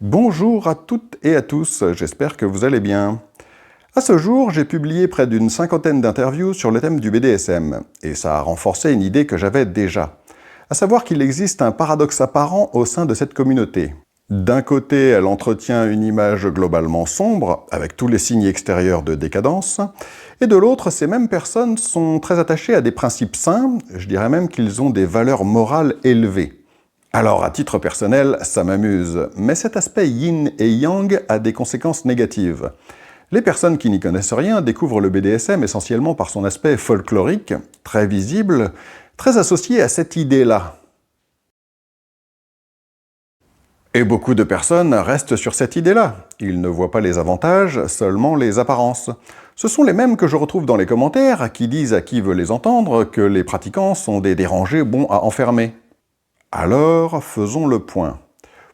Bonjour à toutes et à tous, j'espère que vous allez bien. À ce jour, j'ai publié près d'une cinquantaine d'interviews sur le thème du BDSM, et ça a renforcé une idée que j'avais déjà, à savoir qu'il existe un paradoxe apparent au sein de cette communauté. D'un côté, elle entretient une image globalement sombre, avec tous les signes extérieurs de décadence, et de l'autre, ces mêmes personnes sont très attachées à des principes sains, je dirais même qu'ils ont des valeurs morales élevées. Alors, à titre personnel, ça m'amuse, mais cet aspect yin et yang a des conséquences négatives. Les personnes qui n'y connaissent rien découvrent le BDSM essentiellement par son aspect folklorique, très visible, très associé à cette idée-là. Et beaucoup de personnes restent sur cette idée-là. Ils ne voient pas les avantages, seulement les apparences. Ce sont les mêmes que je retrouve dans les commentaires, qui disent à qui veut les entendre que les pratiquants sont des dérangés bons à enfermer. Alors, faisons le point.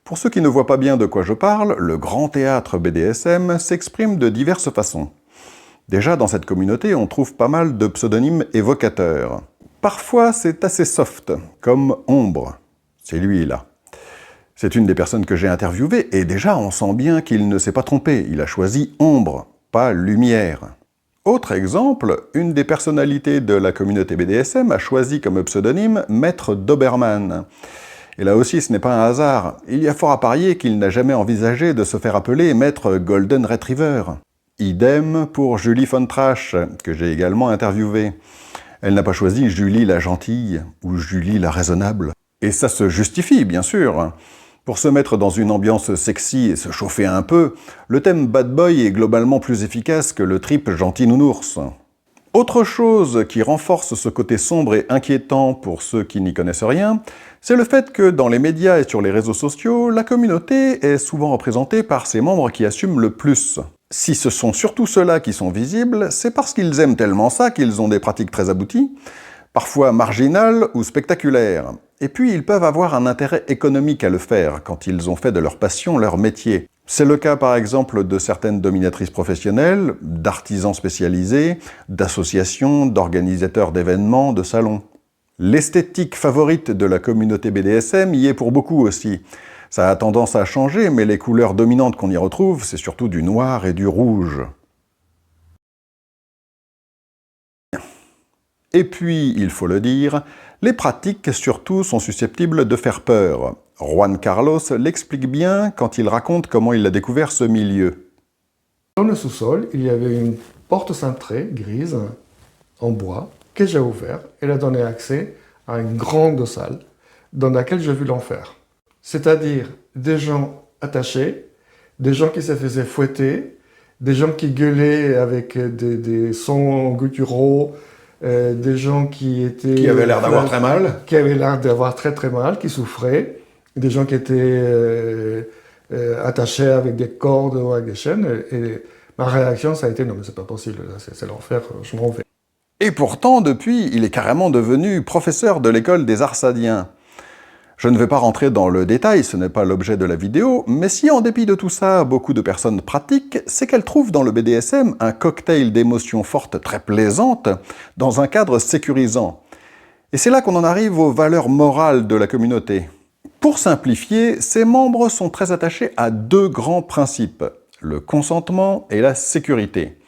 Pour ceux qui ne voient pas bien de quoi je parle, le grand théâtre BDSM s'exprime de diverses façons. Déjà, dans cette communauté, on trouve pas mal de pseudonymes évocateurs. Parfois, c'est assez soft, comme Ombre. C'est lui, là. C'est une des personnes que j'ai interviewées, et déjà, on sent bien qu'il ne s'est pas trompé. Il a choisi Ombre, pas Lumière. Autre exemple, une des personnalités de la communauté BDSM a choisi comme pseudonyme Maître Doberman. Et là aussi, ce n'est pas un hasard. Il y a fort à parier qu'il n'a jamais envisagé de se faire appeler Maître Golden Retriever. Idem pour Julie von Trash, que j'ai également interviewée. Elle n'a pas choisi Julie la gentille ou Julie la raisonnable. Et ça se justifie, bien sûr. Pour se mettre dans une ambiance sexy et se chauffer un peu, le thème Bad Boy est globalement plus efficace que le trip Gentil Nounours. Autre chose qui renforce ce côté sombre et inquiétant pour ceux qui n'y connaissent rien, c'est le fait que dans les médias et sur les réseaux sociaux, la communauté est souvent représentée par ses membres qui assument le plus. Si ce sont surtout ceux-là qui sont visibles, c'est parce qu'ils aiment tellement ça qu'ils ont des pratiques très abouties, parfois marginales ou spectaculaires. Et puis, ils peuvent avoir un intérêt économique à le faire quand ils ont fait de leur passion leur métier. C'est le cas par exemple de certaines dominatrices professionnelles, d'artisans spécialisés, d'associations, d'organisateurs d'événements, de salons. L'esthétique favorite de la communauté BDSM y est pour beaucoup aussi. Ça a tendance à changer, mais les couleurs dominantes qu'on y retrouve, c'est surtout du noir et du rouge. Et puis, il faut le dire, les pratiques surtout sont susceptibles de faire peur. Juan Carlos l'explique bien quand il raconte comment il a découvert ce milieu. Dans le sous-sol, il y avait une porte cintrée, grise, en bois, que j'ai ouverte. Elle a donné accès à une grande salle dans laquelle j'ai vu l'enfer. C'est-à-dire des gens attachés, des gens qui se faisaient fouetter, des gens qui gueulaient avec des sons gutturaux, des gens qui étaient... Qui avaient l'air d'avoir très mal. Qui avaient l'air d'avoir très très mal, qui souffraient. Des gens qui étaient attachés avec des cordes ou avec des chaînes. Et ma réaction, ça a été, non mais c'est pas possible, c'est l'enfer, je m'en vais. Et pourtant, depuis, il est carrément devenu professeur de l'école des Arsadiens. Je ne vais pas rentrer dans le détail, ce n'est pas l'objet de la vidéo, mais si en dépit de tout ça, beaucoup de personnes pratiquent, c'est qu'elles trouvent dans le BDSM un cocktail d'émotions fortes très plaisantes, dans un cadre sécurisant. Et c'est là qu'on en arrive aux valeurs morales de la communauté. Pour simplifier, ses membres sont très attachés à deux grands principes, le consentement et la sécurité.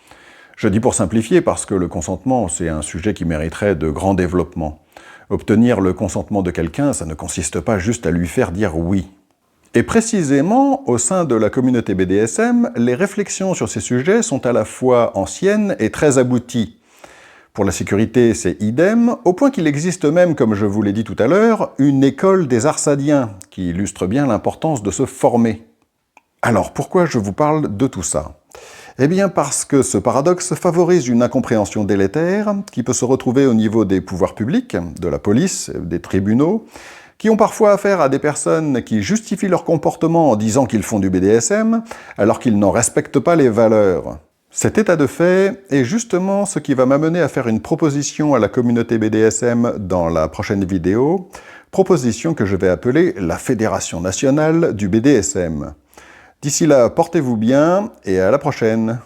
Je dis pour simplifier parce que le consentement, c'est un sujet qui mériterait de grand développement. Obtenir le consentement de quelqu'un, ça ne consiste pas juste à lui faire dire oui. Et précisément, au sein de la communauté BDSM, les réflexions sur ces sujets sont à la fois anciennes et très abouties. Pour la sécurité, c'est idem, au point qu'il existe même, comme je vous l'ai dit tout à l'heure, une école des Arsadiens, qui illustre bien l'importance de se former. Alors, pourquoi je vous parle de tout ça ? Eh bien parce que ce paradoxe favorise une incompréhension délétère qui peut se retrouver au niveau des pouvoirs publics, de la police, des tribunaux, qui ont parfois affaire à des personnes qui justifient leur comportement en disant qu'ils font du BDSM, alors qu'ils n'en respectent pas les valeurs. Cet état de fait est justement ce qui va m'amener à faire une proposition à la communauté BDSM dans la prochaine vidéo, proposition que je vais appeler la Fédération nationale du BDSM. D'ici là, portez-vous bien et à la prochaine.